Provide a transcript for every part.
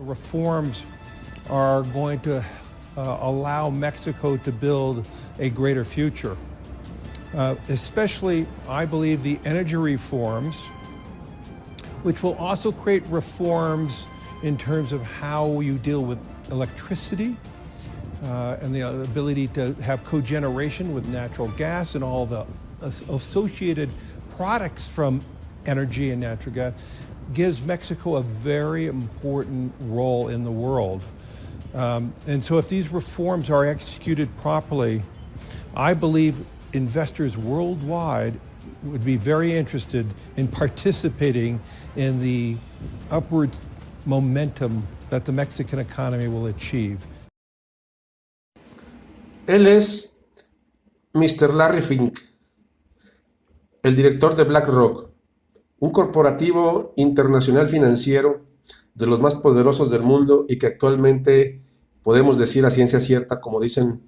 reforms are going to allow Mexico to build a greater future. Especially, I believe, the energy reforms, which will also create reforms in terms of how you deal with electricity and the ability to have cogeneration with natural gas and all the associated products from energy and natural gas, gives Mexico a very important role in the world. And so if these reforms are executed properly, I believe investors worldwide would be very interested in participating in the upward momentum that the Mexican economy will achieve. Él es Mr. Larry Fink, el director de BlackRock, un corporativo internacional financiero de los más poderosos del mundo y que actualmente podemos decir a ciencia cierta, como dicen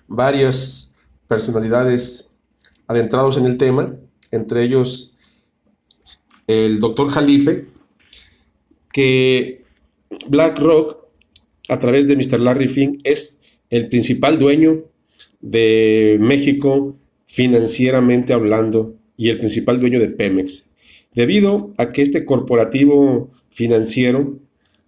varias personalidades adentrados en el tema, entre ellos el doctor Jalife, que BlackRock, a través de Mr. Larry Fink, es el principal dueño de México financieramente hablando y el principal dueño de Pemex, debido a que este corporativo financiero,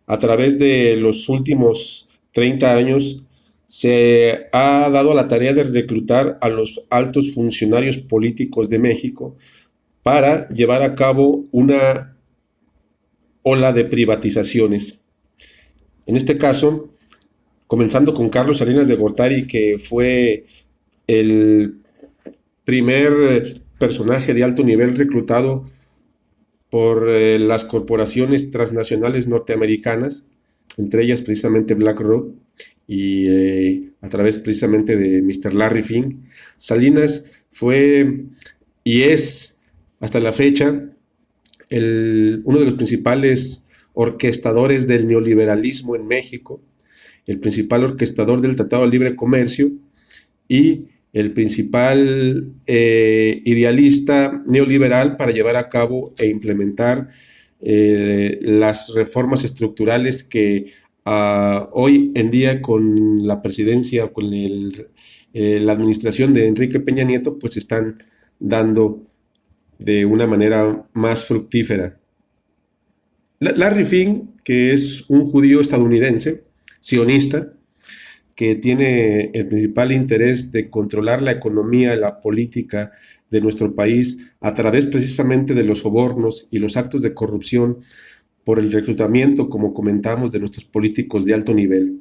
a través de los últimos 30 años, se ha dado a la tarea de reclutar a los altos funcionarios políticos de México para llevar a cabo una ola de privatizaciones. En este caso, comenzando con Carlos Salinas de Gortari, que fue el primer personaje de alto nivel reclutado por las corporaciones transnacionales norteamericanas, entre ellas precisamente BlackRock, y a través precisamente de Mr. Larry Fink. Salinas fue y es hasta la fecha uno de los principales orquestadores del neoliberalismo en México, el principal orquestador del Tratado de Libre Comercio y el principal idealista neoliberal para llevar a cabo e implementar las reformas estructurales que hoy en día, con la presidencia, con la administración de Enrique Peña Nieto, pues están dando de una manera más fructífera. Larry Fink, que es un judío estadounidense, sionista, que tiene el principal interés de controlar la economía, la política de nuestro país a través precisamente de los sobornos y los actos de corrupción por el reclutamiento, como comentamos, de nuestros políticos de alto nivel.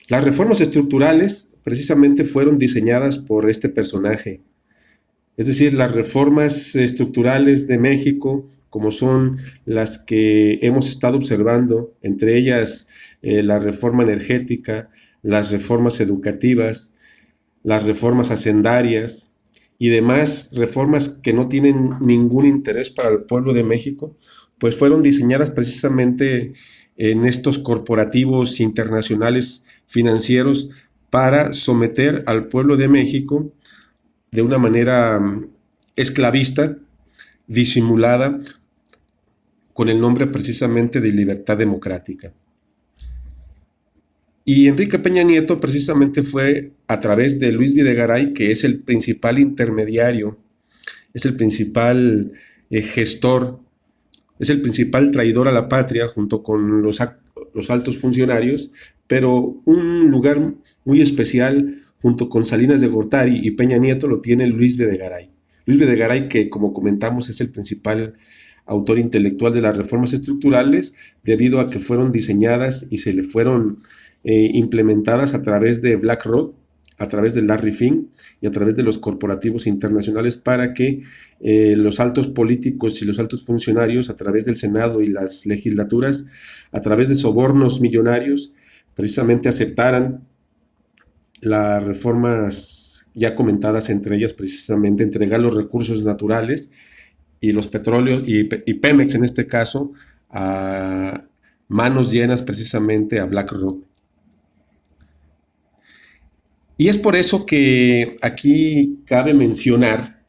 Las reformas estructurales precisamente fueron diseñadas por este personaje, es decir, las reformas estructurales de México, como son las que hemos estado observando, entre ellas la reforma energética, las reformas educativas, las reformas hacendarias y demás reformas que no tienen ningún interés para el pueblo de México, pues fueron diseñadas precisamente en estos corporativos internacionales financieros para someter al pueblo de México de una manera esclavista, disimulada, con el nombre precisamente de libertad democrática. Y Enrique Peña Nieto precisamente fue a través de Luis Videgaray, que es el principal intermediario, es el principal gestor, es el principal traidor a la patria junto con los altos funcionarios, pero un lugar muy especial junto con Salinas de Gortari y Peña Nieto lo tiene Luis Videgaray. Luis Videgaray, que como comentamos es el principal autor intelectual de las reformas estructurales, debido a que fueron diseñadas y se le fueron implementadas a través de BlackRock, a través de Larry Fink y a través de los corporativos internacionales para que los altos políticos y los altos funcionarios, a través del Senado y las legislaturas, a través de sobornos millonarios, precisamente aceptaran las reformas ya comentadas, entre ellas precisamente entregar los recursos naturales y los petróleos y Pemex en este caso a manos llenas precisamente a BlackRock. Y es por eso que aquí cabe mencionar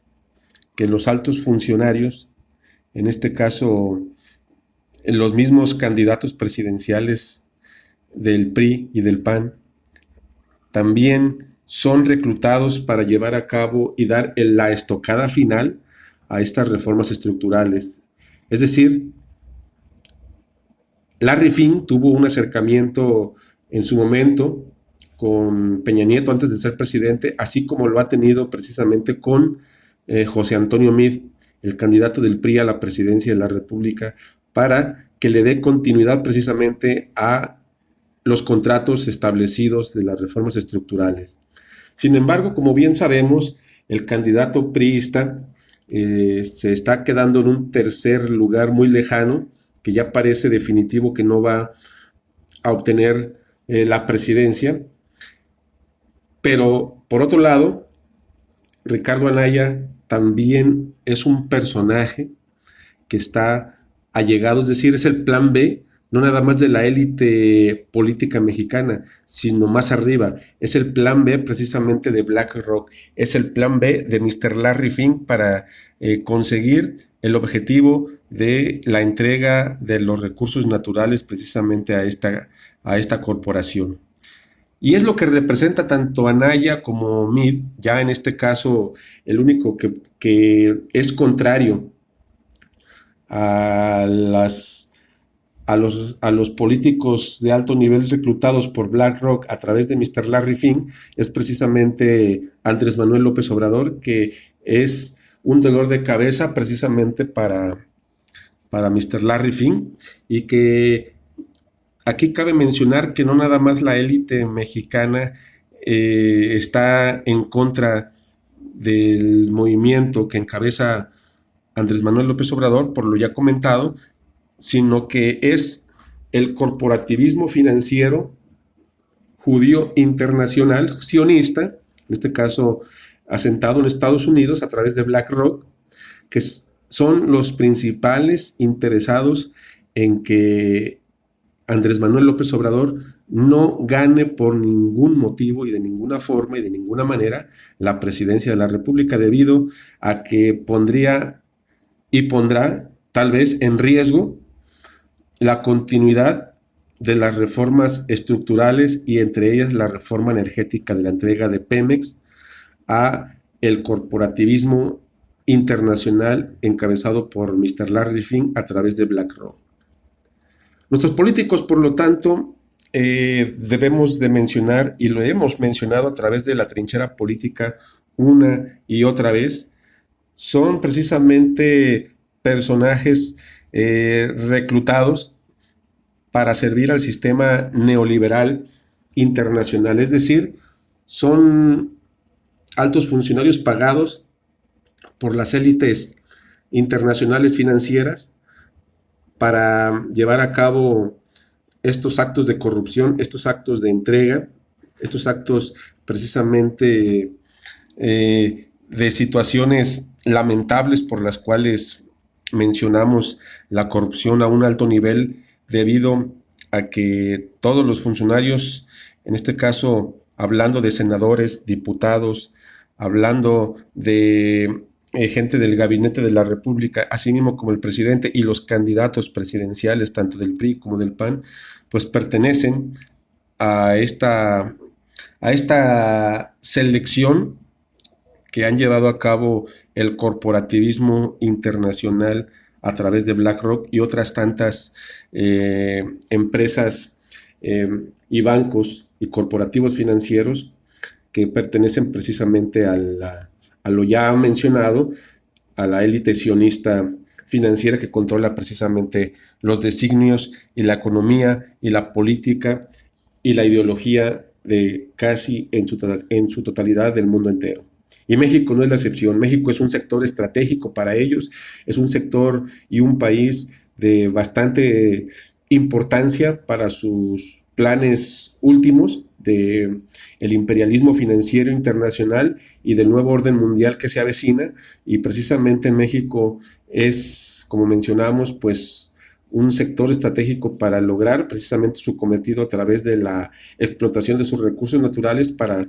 que los altos funcionarios, en este caso los mismos candidatos presidenciales del PRI y del PAN también son reclutados para llevar a cabo y dar la estocada final a estas reformas estructurales. Es decir, Larry Fink tuvo un acercamiento en su momento con Peña Nieto antes de ser presidente, así como lo ha tenido precisamente con José Antonio Meade, el candidato del PRI a la presidencia de la República, para que le dé continuidad precisamente a los contratos establecidos de las reformas estructurales. Sin embargo, como bien sabemos, el candidato priista se está quedando en un tercer lugar muy lejano, que ya parece definitivo que no va a obtener la presidencia. Pero, por otro lado, Ricardo Anaya también es un personaje que está allegado, es decir, es el plan B, no nada más de la élite política mexicana, sino más arriba. Es el plan B precisamente de BlackRock, es el plan B de Mr. Larry Fink para conseguir el objetivo de la entrega de los recursos naturales precisamente a esta corporación. Y es lo que representa tanto Anaya como Meade, ya en este caso el único que es contrario a los políticos de alto nivel reclutados por BlackRock a través de Mr. Larry Fink, es precisamente Andrés Manuel López Obrador, que es un dolor de cabeza precisamente para Mr. Larry Fink, y que aquí cabe mencionar que no nada más la élite mexicana está en contra del movimiento que encabeza Andrés Manuel López Obrador, por lo ya comentado, sino que es el corporativismo financiero judío internacional, sionista, en este caso asentado en Estados Unidos a través de BlackRock, que son los principales interesados en que Andrés Manuel López Obrador no gane por ningún motivo y de ninguna forma y de ninguna manera la presidencia de la República, debido a que pondrá tal vez en riesgo la continuidad de las reformas estructurales, y entre ellas la reforma energética de la entrega de Pemex a el corporativismo internacional encabezado por Mr. Larry Fink a través de BlackRock. Nuestros políticos, por lo tanto, debemos de mencionar, y lo hemos mencionado a través de la trinchera política una y otra vez, son precisamente personajes reclutados para servir al sistema neoliberal internacional, es decir, son altos funcionarios pagados por las élites internacionales financieras para llevar a cabo estos actos de corrupción, estos actos de entrega, estos actos precisamente de situaciones lamentables por las cuales mencionamos la corrupción a un alto nivel, debido a que todos los funcionarios, en este caso hablando de senadores, diputados, hablando de gente del gabinete de la República, así mismo como el presidente y los candidatos presidenciales, tanto del PRI como del PAN, pues pertenecen a esta selección que han llevado a cabo el corporativismo internacional a través de BlackRock y otras tantas empresas y bancos y corporativos financieros que pertenecen precisamente a lo ya mencionado, a la élite sionista financiera que controla precisamente los designios y la economía y la política y la ideología de casi en su totalidad del mundo entero. Y México no es la excepción. México es un sector estratégico para ellos, es un sector y un país de bastante importancia para sus planes últimos de el imperialismo financiero internacional y del nuevo orden mundial que se avecina, y precisamente México es, como mencionamos, pues un sector estratégico para lograr precisamente su cometido a través de la explotación de sus recursos naturales para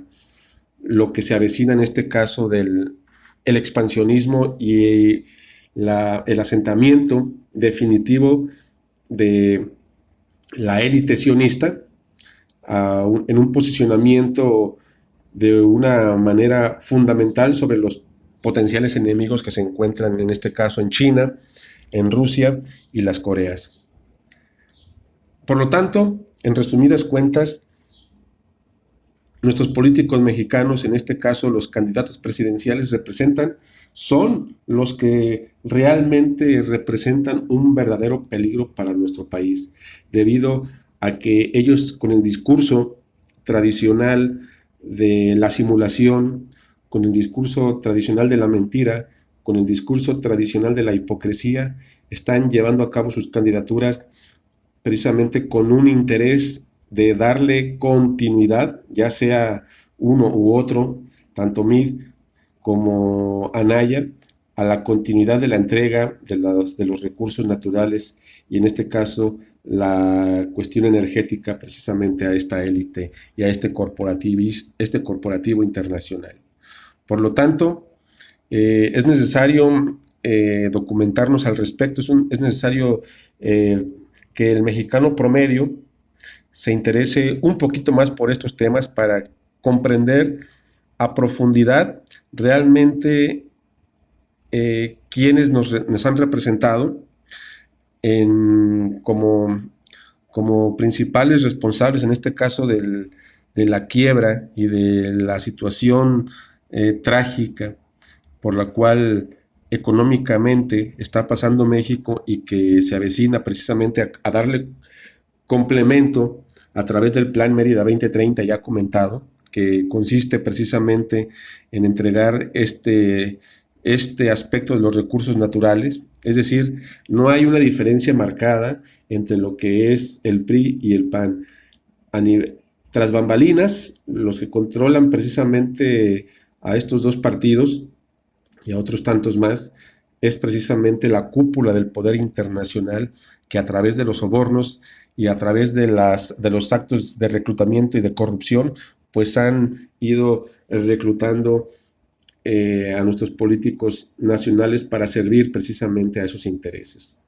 lo que se avecina en este caso del el expansionismo y el asentamiento definitivo de la élite sionista en un posicionamiento de una manera fundamental sobre los potenciales enemigos que se encuentran en este caso en China, en Rusia y las Coreas. Por lo tanto, en resumidas cuentas, nuestros políticos mexicanos, en este caso los candidatos presidenciales, son los que realmente representan un verdadero peligro para nuestro país, debido a que ellos con el discurso tradicional de la simulación, con el discurso tradicional de la mentira, con el discurso tradicional de la hipocresía, están llevando a cabo sus candidaturas precisamente con un interés de darle continuidad, ya sea uno u otro, tanto Mid como Anaya, a la continuidad de la entrega de los recursos naturales y en este caso la cuestión energética precisamente a esta élite y a este corporativo internacional. Por lo tanto, es necesario documentarnos al respecto, es necesario que el mexicano promedio se interese un poquito más por estos temas para comprender a profundidad realmente quienes nos han representado como principales responsables, en este caso de la quiebra y de la situación trágica por la cual económicamente está pasando México y que se avecina precisamente a darle complemento a través del Plan Mérida 2030 ya comentado, que consiste precisamente en entregar este aspecto de los recursos naturales, es decir, no hay una diferencia marcada entre lo que es el PRI y el PAN. Tras bambalinas, los que controlan precisamente a estos dos partidos y a otros tantos más, es precisamente la cúpula del poder internacional que a través de los sobornos y a través de los actos de reclutamiento y de corrupción, pues han ido reclutando a nuestros políticos nacionales para servir precisamente a esos intereses.